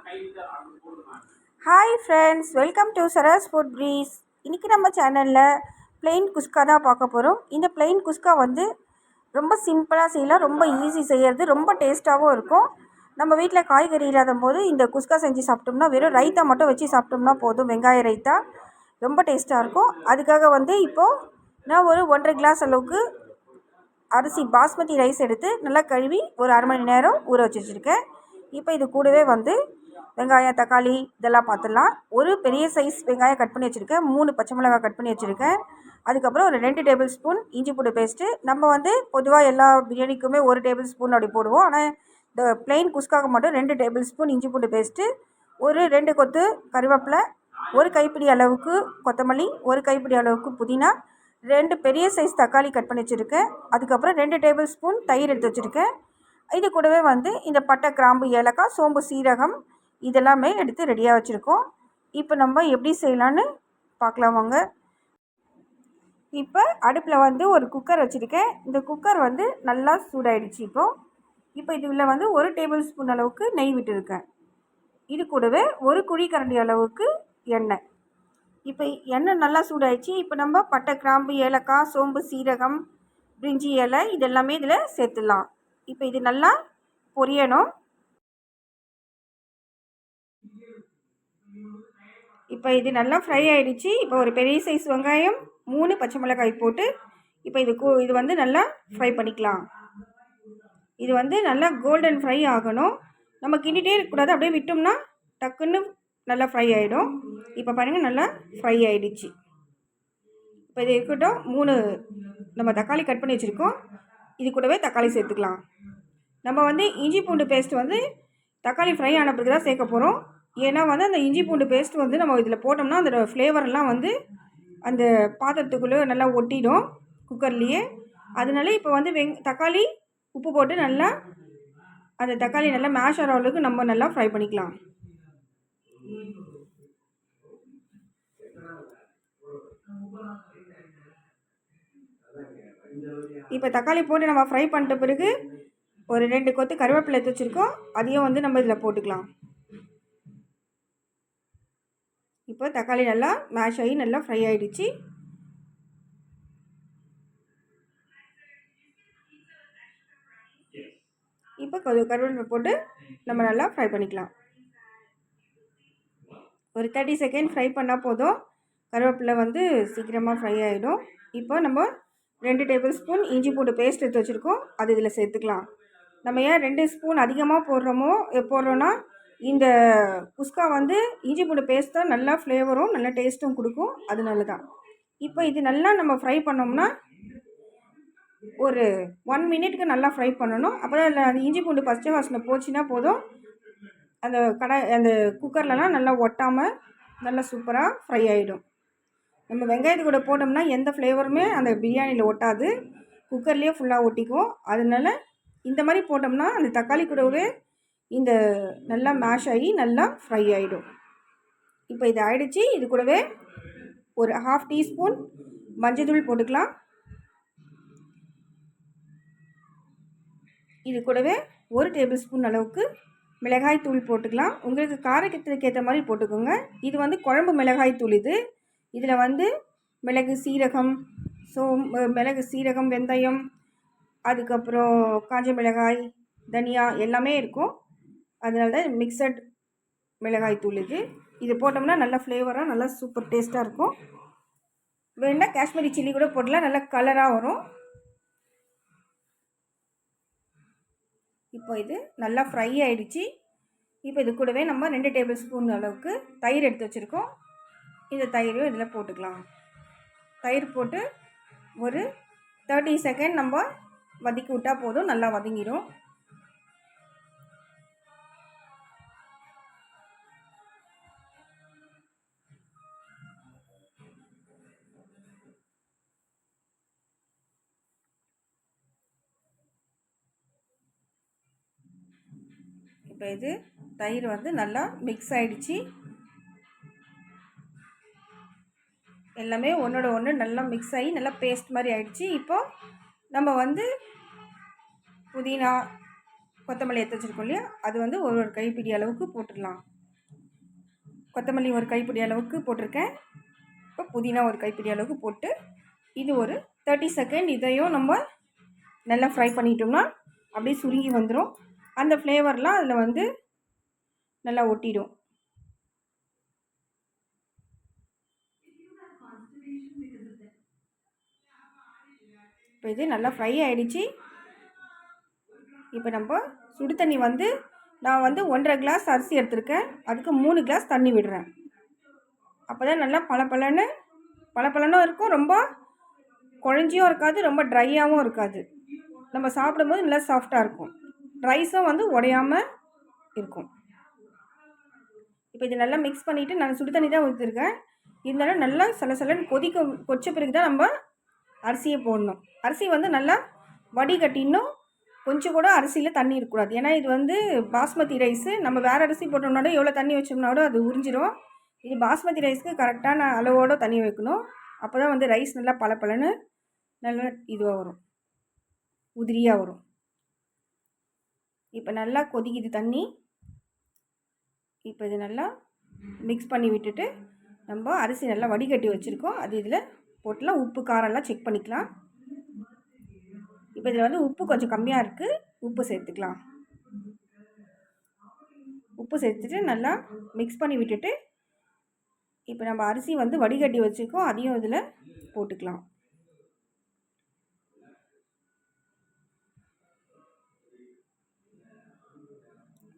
Hi friends, welcome to Sara's food breeze. இன்றைக்கி நம்ம சேனலில் பிளெயின் குஸ்கா தான் பார்க்க போகிறோம். இந்த பிளெயின் குஸ்கா வந்து ரொம்ப சிம்பிளாக செய்யலாம், ரொம்ப ஈஸி செய்கிறது, ரொம்ப டேஸ்ட்டாகவும் இருக்கும். நம்ம வீட்டில் காய்கறி இல்லாத போது இந்த குஸ்கா செஞ்சு சாப்பிட்டோம்னா, வெறும் ரைத்தா மட்டும் வச்சு சாப்பிட்டோம்னா போதும். வெங்காய ரைத்தா ரொம்ப டேஸ்ட்டாக இருக்கும். அதுக்காக வந்து இப்போது நான் ஒரு 1.5 கிளாஸ் அளவுக்கு அரிசி பாஸ்மதி ரைஸ் எடுத்து நல்லா கழுவி ஒரு அரை மணி நேரம் ஊற வச்சு வச்சுருக்கேன். இப்போ இது கூடவே வந்து வெங்காயம், தக்காளி இதெல்லாம் பார்த்துடலாம். ஒரு பெரிய சைஸ் வெங்காயம் கட் பண்ணி வச்சுருக்கேன், 3 பச்சை மிளகாய் கட் பண்ணி வச்சுருக்கேன். அதுக்கப்புறம் ஒரு 2 டேபிள் ஸ்பூன் இஞ்சி பூண்டு பேஸ்ட்டு. நம்ம வந்து பொதுவாக எல்லா பிரியாணிக்குமே 1 டேபிள் ஸ்பூன் அப்படி போடுவோம். ஆனால் இந்த பிளெயின் குஸ்காக மட்டும் 2 டேபிள் ஸ்பூன் இஞ்சி பூண்டு பேஸ்ட்டு, ஒரு 2 கொத்து கருவேப்பிலை, ஒரு கைப்பிடி அளவுக்கு கொத்தமல்லி, ஒரு கைப்பிடி அளவுக்கு புதினா, 2 பெரிய சைஸ் தக்காளி கட் பண்ணி வச்சுருக்கேன். அதுக்கப்புறம் 2 டேபிள் ஸ்பூன் தயிர் எடுத்து வச்சுருக்கேன். இது கூடவே வந்து இந்த பட்டை, கிராம்பு, ஏலக்காய், சோம்பு, சீரகம் இதெல்லாமே எடுத்து ரெடியாக வச்சுருக்கோம். இப்போ நம்ம எப்படி செய்யலான்னு பார்க்கலாம் வாங்க. இப்போ அடுப்பில் வந்து ஒரு குக்கர் வச்சுருக்கேன். இந்த குக்கர் வந்து நல்லா சூடாயிடுச்சு. இப்போ இதில் வந்து 1 டேபிள் ஸ்பூன் அளவுக்கு நெய் விட்டுருக்கேன். இது கூடவே ஒரு குழிக்கரண்டி அளவுக்கு எண்ணெய். இப்போ எண்ணெய் நல்லா சூடாயிடுச்சு. இப்போ நம்ம பட்டை, கிராம்பு, ஏலக்காய், சோம்பு, சீரகம், பிரிஞ்சி இலை இதெல்லாமே இதில் சேர்த்துடலாம். இப்போ இது நல்லா பொரியணும். இப்போ இது நல்லா ஃப்ரை ஆகிடுச்சு. இப்போ ஒரு பெரிய சைஸ் வெங்காயம், 3 பச்சை மிளகாய் போட்டு இப்போ இது வந்து நல்லா ஃப்ரை பண்ணிக்கலாம். இது வந்து நல்லா கோல்டன் ஃப்ரை ஆகணும். நம்ம கிண்டிகிட்டே இருக்கக்கூடாது, அப்படியே விட்டோம்னா டக்குன்னு நல்லா ஃப்ரை ஆகிடும். இப்போ பாருங்கள், நல்லா ஃப்ரை ஆகிடுச்சு. இப்போ இது இருக்கட்டும். 3 நம்ம தக்காளி கட் பண்ணி வச்சுருக்கோம். இது கூடவே தக்காளி சேர்த்துக்கலாம். நம்ம வந்து இஞ்சி பூண்டு பேஸ்ட் வந்து தக்காளி ஃப்ரை ஆன பிறகு தான் சேர்க்க போகிறோம். ஏன்னா வந்து அந்த இஞ்சி பூண்டு பேஸ்ட் வந்து நம்ம இதில் போட்டோம்னா அந்த ஃப்ளேவரெல்லாம் வந்து அந்த பாத்திரத்துக்குள்ளே நல்லா ஒட்டிடும் குக்கர்லேயே. அதனால இப்போ வந்து தக்காளி உப்பு போட்டு நல்லா அந்த தக்காளி நல்லா மேஷ் ஆகிற அளவுக்கு நம்ம நல்லா ஃப்ரை பண்ணிக்கலாம். இப்போ தக்காளி போட்டு நம்ம ஃப்ரை பண்ணிட்ட பிறகு ஒரு 2 கொத்து கருவேப்பிலை எடுத்து வச்சுருக்கோம். அதையும் வந்து நம்ம இதில் போட்டுக்கலாம். இப்போ தக்காளி நல்லா மேஷ் ஆகி நல்லா ஃப்ரை ஆகிடுச்சு. இப்போ கருவேப்பிலை போட்டு நம்ம நல்லா ஃப்ரை பண்ணிக்கலாம். ஒரு 30 செகண்ட் ஃப்ரை பண்ணால் போதும். கருவேப்பிலை வந்து சீக்கிரமாக ஃப்ரை ஆகிடும். இப்போ நம்ம 2 டேபிள் ஸ்பூன் இஞ்சி பூண்டு பேஸ்ட் எடுத்து வச்சுருக்கோம், அது இதில் சேர்த்துக்கலாம். நம்ம ஏன் 2 ஸ்பூன் அதிகமாக போடுறோன்னா இந்த குஸ்கா வந்து இஞ்சி பூண்டு பேஸ்ட் தான் நல்லா ஃப்ளேவரும் நல்லா டேஸ்ட்டும் கொடுக்கும், அதனால தான். இப்போ இது நல்லா நம்ம ஃப்ரை பண்ணோம்னா ஒரு 1 மினிட்க்கு நல்லா ஃப்ரை பண்ணணும். அப்போ தான் அந்த இஞ்சி பூண்டு பச்சை வாசனை போச்சுன்னா போதும். அந்த அந்த குக்கர்லலாம் நல்லா ஒட்டாமல் நல்லா சூப்பராக ஃப்ரை ஆகிடும். நம்ம வெங்காயத்து கூட போட்டோம்னா எந்த ஃப்ளேவருமே அந்த பிரியாணியில் ஒட்டாது, குக்கர்லேயே ஃபுல்லாக ஒட்டிக்கும். அதனால இந்த மாதிரி போட்டோம்னா அந்த தக்காளி கூடவே இந்த நல்லா மேஷ் ஆகி நல்லா ஃப்ரை ஆகிடும். இப்போ இது ஆகிடுச்சு. இது கூடவே ஒரு 1/2 டீஸ்பூன் மஞ்சள்தூள் போட்டுக்கலாம். இது கூடவே 1 டேபிள் ஸ்பூன் அளவுக்கு மிளகாய் தூள் போட்டுக்கலாம். உங்களுக்கு காரத்துக்கு ஏற்ற மாதிரி போட்டுக்கோங்க. இது வந்து குழம்பு மிளகாய் தூள். இதில் வந்து மிளகு, சீரகம், வெந்தயம், அதுக்கப்புறம் காஞ்ச மிளகாய், தனியா எல்லாமே இருக்கும். அதனால தான் மிக்சட் மிளகாய் தூள். இது போட்டோம்னா நல்லா ஃப்ளேவராக நல்லா சூப்பர் டேஸ்ட்டாக இருக்கும். வேணால் காஷ்மீரி சில்லி கூட போடலாம், நல்லா கலராக வரும். இப்போ இது நல்லா ஃப்ரை ஆகிடுச்சு. இப்போ இது கூடவே நம்ம 2 டேபிள் ஸ்பூன் அளவுக்கு தயிர் எடுத்து வச்சுருக்கோம். இந்த தயிரையும் இதில் போட்டுக்கலாம். தயிர் போட்டு ஒரு 30 செகண்ட் நம்ம வதக்கி விட்டால் போதும், நல்லா வதங்கிடும். இப்போ இது தயிர் வந்து நல்லா மிக்ஸ் ஆகிடுச்சு. எல்லாமே ஒன்றோட ஒன்று நல்லா மிக்ஸ் ஆகி நல்லா பேஸ்ட் மாதிரி ஆகிடுச்சு. இப்போது நம்ம வந்து புதினா, கொத்தமல்லி எடுத்து வச்சுருக்கோம் இல்லையா, அது வந்து ஒரு கைப்பிடி அளவுக்கு போட்டுடலாம். கொத்தமல்லி ஒரு கைப்பிடி அளவுக்கு போட்டிருக்கேன். இப்போ புதினா ஒரு கைப்பிடி அளவுக்கு போட்டு இது ஒரு 30 செகண்ட் இதையும் நம்ம நல்லா ஃப்ரை பண்ணிட்டோம்னா அப்படியே சுருங்கி வந்துடும். அந்த ஃப்ளேவர்லாம் அதில் வந்து நல்லா ஒட்டிடும். இப்போ இது நல்லா ஃப்ரை ஆகிடுச்சு. இப்போ நம்ம சுடு தண்ணி வந்து நான் வந்து 1.5 கிளாஸ் அரிசி எடுத்திருக்கேன். அதுக்கு 3 கிளாஸ் தண்ணி விடுறேன். அப்போ தான் நல்லா பளபளன்னும் இருக்கும், ரொம்ப குழஞ்சியும் இருக்காது, ரொம்ப ட்ரையாகவும் இருக்காது. நம்ம சாப்பிடும்போது நல்லா சாஃப்டாக இருக்கும். ரைஸும் வந்து உடையாமல் இருக்கும். இப்போ இது நல்லா மிக்ஸ் பண்ணிவிட்டு நான் சுடு தண்ணி தான் ஊற்றிருக்கேன். இருந்தாலும் நல்லா சலசலன்னு கொதிச்ச பிறகு தான் நம்ம அரிசியை போடணும். அரிசி வந்து நல்லா வடிகட்டிடணும். கொஞ்சம் கூட அரிசியில் தண்ணி இருக்கக்கூடாது. ஏன்னா இது வந்து பாஸ்மதி ரைஸு. நம்ம வேறு அரிசி போட்டோம்னாலும் எவ்வளோ தண்ணி வச்சோம்னாலும் அது உறிஞ்சிடும். இது பாஸ்மதி ரைஸ்க்கு கரெக்டான அளவோடு தண்ணி வைக்கணும். அப்போ தான் வந்து ரைஸ் நல்லா பளபளன்னு நல்லா இதுவாக வரும், உதிரியாக வரும். இப்போ நல்லா கொதிக்குது தண்ணி. இப்போ இது நல்லா மிக்ஸ் பண்ணி விட்டுட்டு நம்ம அரிசி நல்லா வடிகட்டி வச்சுருக்கோம், அது இதில் போட்டுலாம் உப்பு காரம்லாம் செக் பண்ணிக்கலாம். இப்போ இதில் வந்து உப்பு கொஞ்சம் கம்மியாக இருக்குது, உப்பு சேர்த்துக்கலாம். உப்பு சேர்த்துட்டு நல்லா மிக்ஸ் பண்ணி விட்டுட்டு இப்போ நம்ம அரிசி வந்து வடிகட்டி வச்சுருக்கோம், அதையும் இதில் போட்டுக்கலாம்.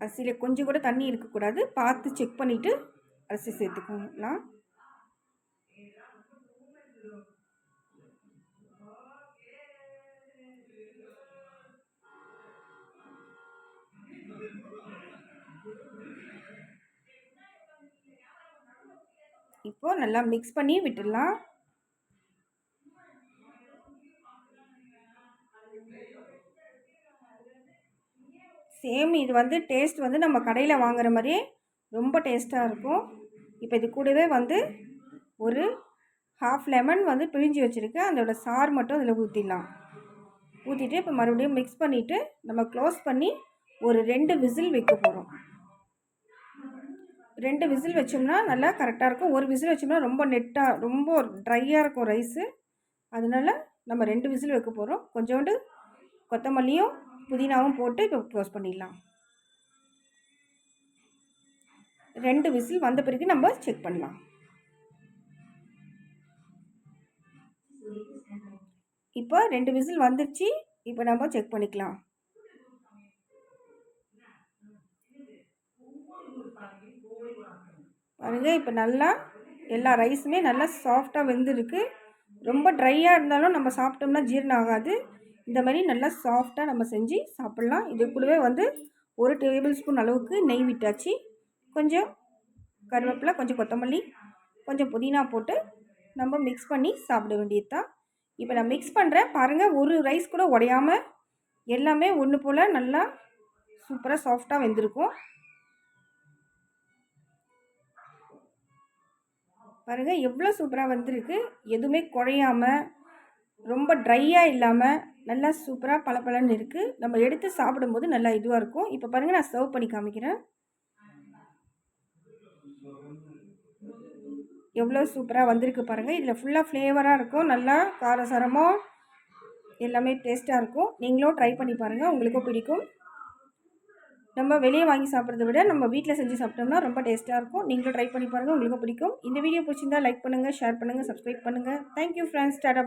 அரிசியில் கொஞ்சம் கூட தண்ணி இருக்கக்கூடாது, பார்த்து செக் பண்ணிவிட்டு அரிசி சேர்த்துக்கலாம். இப்போ நல்லா மிக்ஸ் பண்ணி விட்டுடலாம். சேம் இது வந்து டேஸ்ட் வந்து நம்ம கடையில் வாங்குற மாதிரியே ரொம்ப டேஸ்ட்டாக இருக்கும். இப்போ இது கூடவே வந்து ஒரு ஹாஃப் லெமன் வந்து பிழிஞ்சு வச்சுருக்கேன், அதோட சாறு மட்டும் அதில் ஊற்றிடலாம். ஊற்றிட்டு இப்போ மறுபடியும் மிக்ஸ் பண்ணிவிட்டு நம்ம க்ளோஸ் பண்ணி ஒரு 2 விசில் வைக்க போகிறோம். 2 விசில் வச்சோம்னா நல்லா கரெக்டாக இருக்கும். ஒரு விசில் வச்சோம்னா ரொம்ப ரொம்ப ட்ரையாக இருக்கும் ரைஸு. அதனால நம்ம 2 விசில் வைக்க போகிறோம். கொஞ்சோண்டு கொத்தமல்லியும் புதினாவும் போட்டு இப்போ க்ளோஸ் பண்ணிடலாம். 2 விசில் வந்த பிறகு நம்ம செக் பண்ணலாம். இப்போ 2 விசில் வந்துடுச்சு. இப்போ நம்ம செக் பண்ணிக்கலாம். பாருங்கள், இப்போ நல்லா எல்லா ரைஸுமே நல்லா சாஃப்டாக வெந்திருக்கு. ரொம்ப ட்ரையாக இருந்தாலும் நம்ம சாப்பிட்டோம்னா ஜீரணம் ஆகாது. இந்த மாதிரி நல்லா சாஃப்டாக நம்ம செஞ்சு சாப்பிட்லாம். இது கூடவே வந்து 1 டேபிள் ஸ்பூன் அளவுக்கு நெய் விட்டாச்சு. கொஞ்சம் கருவேப்பிலை, கொஞ்சம் கொத்தமல்லி, கொஞ்சம் புதினா போட்டு நம்ம மிக்ஸ் பண்ணி சாப்பிட வேண்டியது தான். இப்போ நான் மிக்ஸ் பண்ணுறேன் பாருங்கள், ஒரு ரைஸ் கூட உடையாமல் எல்லாமே ஒன்று போல் நல்லா சூப்பராக சாஃப்டாக வெந்திருக்கும். பாருங்கள் எவ்வளோ சூப்பராக வந்திருக்கு. எதுவுமே குழையாமல் ரொம்ப ட்ரையாக இல்லாமல் நல்லா சூப்பராக பளபளன்னு இருக்குது. நம்ம எடுத்து சாப்பிடும்போது நல்லா இதுவாக இருக்கும். இப்போ பாருங்கள், நான் சர்வ் பண்ணி காமிக்கிறேன். எவ்வளோ சூப்பராக வந்திருக்கு பாருங்கள். இதில் ஃபுல்லாக ஃப்ளேவராக இருக்கும், நல்லா காரசாரமாக எல்லாமே டேஸ்ட்டாக இருக்கும். நீங்களும் ட்ரை பண்ணி பாருங்கள், உங்களுக்கும் பிடிக்கும். நம்ம வெளியே வாங்கி சாப்பிட்றத விட நம்ம வீட்டில் செஞ்சு சாப்பிட்டோம்னா ரொம்ப டேஸ்ட்டாக இருக்கும். நீங்களும் ட்ரை பண்ணி பாருங்கள், உங்களுக்கும் பிடிக்கும். இந்த வீடியோ பிடிச்சிருந்தால் லைக் பண்ணுங்கள், ஷேர் பண்ணுங்கள், சப்ஸ்கிரைப் பண்ணுங்கள். Thank you friends. டாடா.